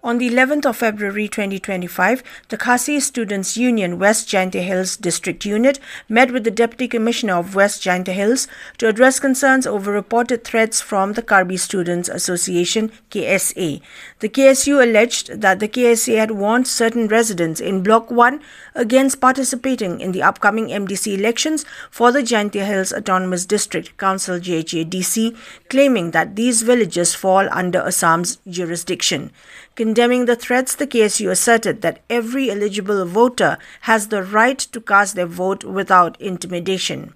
On the 11th of February 2025, the Khasi Students Union West Jaintia Hills District Unit met with the Deputy Commissioner of West Jaintia Hills to address concerns over reported threats from the Karbi Students Association (KSA). The KSU alleged that the KSA had warned certain residents in Block 1 against participating in the upcoming MDC elections for the Jaintia Hills Autonomous District Council JHADC, claiming that these villages fall under Assam's jurisdiction. Condemning the threats, the KSU asserted that every eligible voter has the right to cast their vote without intimidation.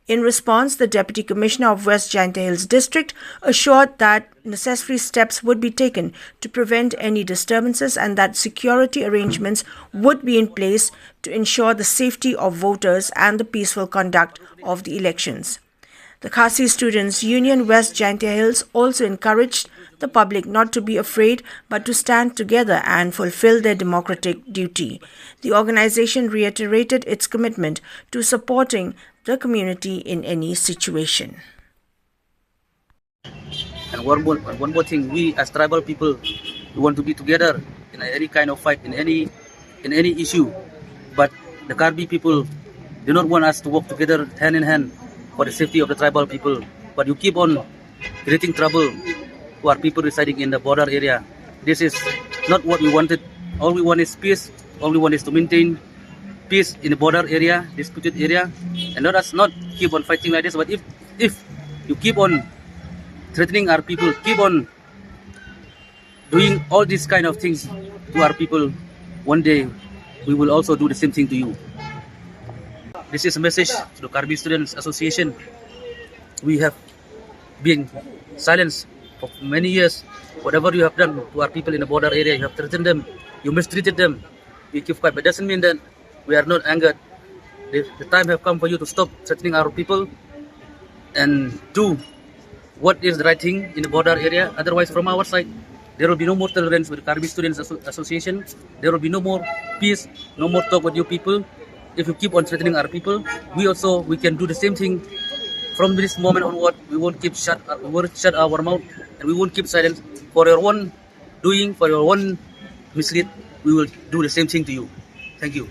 In response, the Deputy Commissioner of West Jaintia Hills District assured that necessary steps would be taken to prevent any disturbances and that security arrangements would be in place to ensure the safety of voters and the peaceful conduct of the elections. The Khasi Students Union West Jaintia Hills also encouraged the public not to be afraid but to stand together and fulfill their democratic duty. The organization reiterated its commitment to supporting the community in any situation. And one more thing, we as tribal people, we want to be together in any kind of fight, in any issue. But the Karbi people do not want us to work together hand in hand for the safety of the tribal people. But you keep on creating trouble to our people residing in the border area. This is not what we wanted. All we want is peace. All we want is to maintain peace in the border area, disputed area, and let us not keep on fighting like this. But if you keep on threatening our people, keep on doing all these kind of things to our people, one day we will also do the same thing to you. This is a message to the Karbi Students Association. We have been silenced for many years. Whatever you have done to our people in the border area, you have threatened them, you mistreated them. We keep quiet, but it doesn't mean that we are not angered. The time have come for you to stop threatening our people and do what is the right thing in the border area. Otherwise, from our side, there will be no more tolerance with the Karbi Students Association. There will be no more peace, no more talk with you people. If you keep on threatening our people, we can do the same thing. From this moment onward, we won't shut our mouth, and we won't keep silent. For your own doing, for your own mislead, we will do the same thing to you. Thank you.